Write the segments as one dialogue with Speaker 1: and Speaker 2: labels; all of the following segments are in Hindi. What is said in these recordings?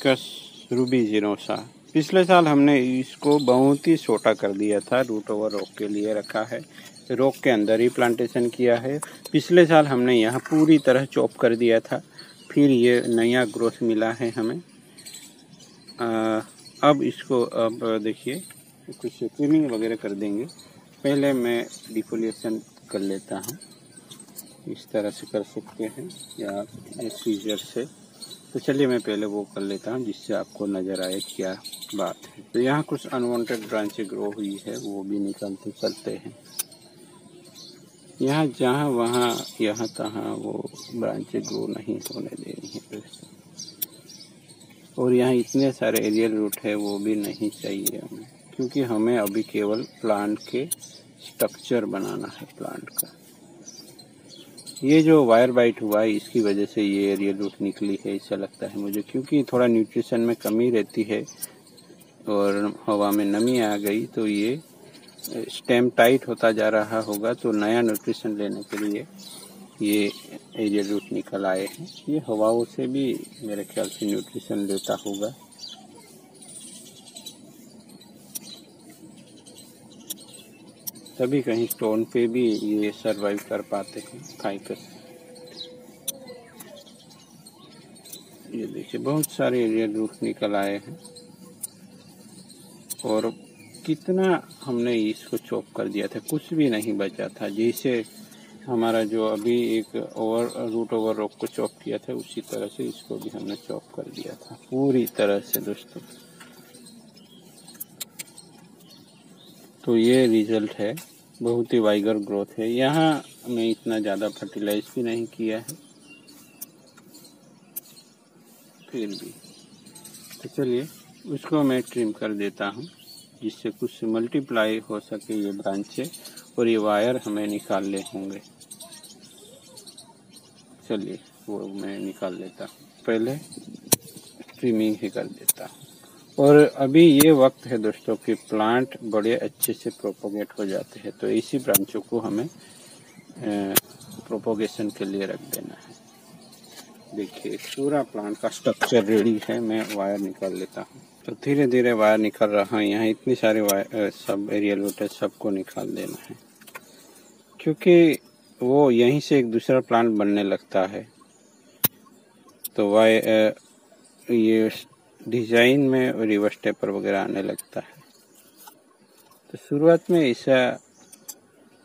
Speaker 1: फाइकस रूबिजिनोसा। पिछले साल हमने इसको बहुत ही छोटा कर दिया था, रूट ओवर रॉक के लिए रखा है, रॉक के अंदर ही प्लांटेशन किया है। पिछले साल हमने यहाँ पूरी तरह चॉप कर दिया था, फिर ये नया ग्रोथ मिला है हमें। अब इसको अब देखिए कुछ ट्रिमिंग वगैरह कर देंगे। पहले मैं डिफोलिएशन कर लेता हूँ, इस तरह से कर सकते हैं या सीजर से। तो चलिए मैं पहले वो कर लेता हूँ जिससे आपको नज़र आए क्या बात है। तो यहाँ कुछ अनवांटेड ब्रांचें ग्रो हुई है, वो भी निकालते चलते हैं। यहाँ जहाँ वहाँ यहाँ तहाँ वो ब्रांचें ग्रो नहीं होने देनी है दोस्तों। और यहाँ इतने सारे एरियल रूट है, वो भी नहीं चाहिए हमें, क्योंकि हमें अभी केवल प्लांट के स्ट्रक्चर बनाना है प्लांट का। ये जो वायर बाइट हुआ है इसकी वजह से ये एरियल रूट निकली है, ऐसा लगता है मुझे, क्योंकि थोड़ा न्यूट्रिशन में कमी रहती है और हवा में नमी आ गई तो ये स्टेम टाइट होता जा रहा होगा। तो नया न्यूट्रिशन लेने के लिए ये एरियल रूट निकल आए हैं। ये हवाओं से भी मेरे ख्याल से न्यूट्रिशन लेता होगा। तभी कहीं स्टोन पे भी ये सरवाइव कर पाते हैं फाइकस। ये देखिए बहुत सारे एरियल रूट निकल आए हैं और कितना हमने इसको चॉप कर दिया था, कुछ भी नहीं बचा था। जैसे हमारा जो अभी एक रूट ओवर रॉक को चॉप किया था, उसी तरह से इसको भी हमने चॉप कर दिया था पूरी तरह से दोस्तों। तो ये रिजल्ट है, बहुत ही वाइगर ग्रोथ है। यहाँ मैं इतना ज़्यादा फर्टिलाइज भी नहीं किया है फिर भी। तो चलिए उसको मैं ट्रिम कर देता हूँ जिससे कुछ मल्टीप्लाई हो सके ये ब्रांचें, और ये वायर हमें निकालने होंगे। चलिए वो मैं निकाल लेता हूँ, पहले ट्रिमिंग ही कर देता हूँ। और अभी ये वक्त है दोस्तों कि प्लांट बड़े अच्छे से प्रोपोगेट हो जाते हैं, तो इसी ब्रांचों को हमें प्रोपोगेशन के लिए रख देना है। देखिए पूरा प्लांट का स्ट्रक्चर रेडी है, मैं वायर निकाल लेता हूँ। तो धीरे धीरे वायर निकाल रहा हूँ। यहाँ इतनी सारे वायर सब एरियल रूट है, सबको निकाल देना है, क्योंकि वो यहीं से एक दूसरा प्लांट बनने लगता है। तो वायर ये डिजाइन में रिवर्स टेपर वगैरह आने लगता है। तो शुरुआत में ऐसा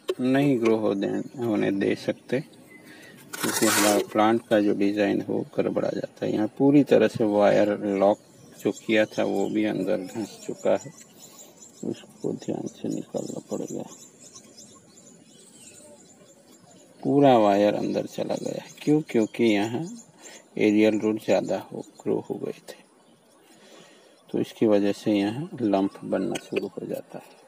Speaker 1: नहीं ग्रो होने दे सकते, क्योंकि हमारा प्लांट का जो डिजाइन हो गड़बड़ा जाता है। यहाँ पूरी तरह से वायर लॉक जो किया था वो भी अंदर घुस चुका है, उसको ध्यान से निकालना पड़ेगा। पूरा वायर अंदर चला गया है, क्यों? क्योंकि यहाँ एरियल रूट ज़्यादा ग्रो हो गए थे, तो इसकी वजह से यहाँ लंप बनना शुरू हो जाता है।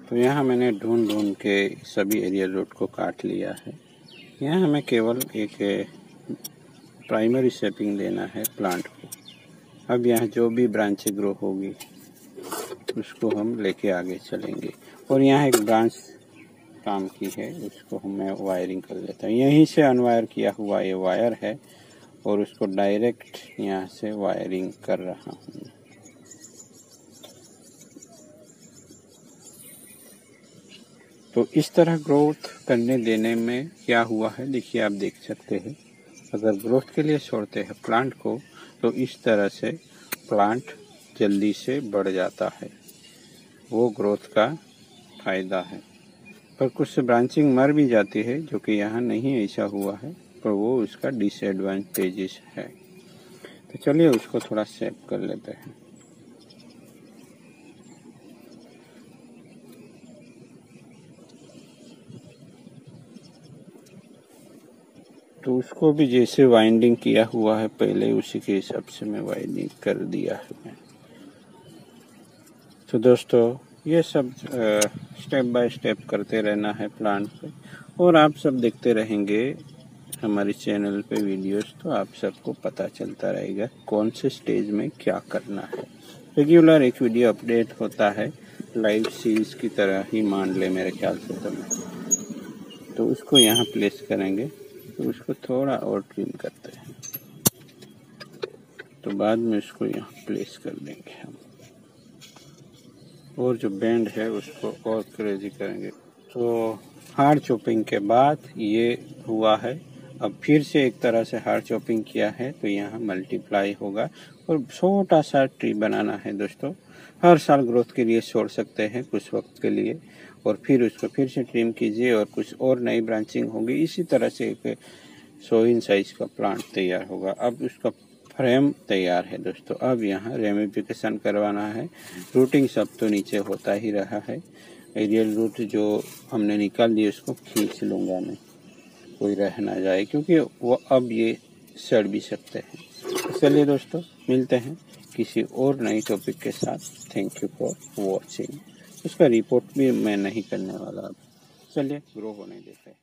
Speaker 1: तो यहाँ मैंने ढूंढ के सभी एरियल रूट को काट लिया है। यहाँ हमें केवल एक प्राइमरी शेपिंग देना है प्लांट को। अब यहाँ जो भी ब्रांचें ग्रो होगी उसको हम लेके आगे चलेंगे। और यहाँ एक ब्रांच काम की है, उसको मैं वायरिंग कर लेता हूँ। यहीं से अनवायर किया हुआ ये वायर है और उसको डायरेक्ट यहाँ से वायरिंग कर रहा हूँ। तो इस तरह ग्रोथ करने देने में क्या हुआ है देखिए, आप देख सकते हैं। अगर ग्रोथ के लिए छोड़ते हैं प्लांट को तो इस तरह से प्लांट जल्दी से बढ़ जाता है, वो ग्रोथ का फायदा है। पर कुछ ब्रांचिंग मर भी जाती है, जो कि यहाँ नहीं ऐसा हुआ है, पर वो उसका डिसएडवांटेजेस है। तो चलिए उसको थोड़ा सेव कर लेते हैं। तो उसको भी जैसे वाइंडिंग किया हुआ है पहले, उसी के हिसाब से मैं वाइंडिंग कर दिया है। तो दोस्तों ये सब स्टेप बाय स्टेप करते रहना है प्लांट पे, और आप सब देखते रहेंगे हमारे चैनल पे वीडियोस, तो आप सबको पता चलता रहेगा कौन से स्टेज में क्या करना है। रेगुलर एक वीडियो अपडेट होता है, लाइव सीरीज की तरह ही मान ले मेरे ख्याल से। तो तो उसको यहाँ प्लेस करेंगे, तो उसको थोड़ा और ट्रिम करते हैं, तो बाद में उसको यहाँ प्लेस कर देंगे हम, और जो बैंड है उसको और क्रेजी करेंगे। तो हार्ड चॉपिंग के बाद ये हुआ है, अब फिर से एक तरह से हार्ड चॉपिंग किया है तो यहाँ मल्टीप्लाई होगा, और छोटा सा ट्री बनाना है दोस्तों। हर साल ग्रोथ के लिए छोड़ सकते हैं कुछ वक्त के लिए, और फिर उसको फिर से ट्रिम कीजिए और कुछ और नई ब्रांचिंग होगी। इसी तरह से एक 100 इंच साइज का प्लांट तैयार होगा। अब उसका फ्रेम तैयार है दोस्तों। अब यहाँ रेमिफिकेशन करवाना है। रूटिंग सब तो नीचे होता ही रहा है, एरियल रूट जो हमने निकाल दी उसको खींच लूँगा मैं, कोई रह ना जाए, क्योंकि वो अब ये सड़ भी सकते हैं। चलिए दोस्तों, मिलते हैं किसी और नई टॉपिक के साथ। Thank you for watching. उसका रिपोर्ट भी मैं नहीं करने वाला अब। चलिए ग्रो होने देते हैं।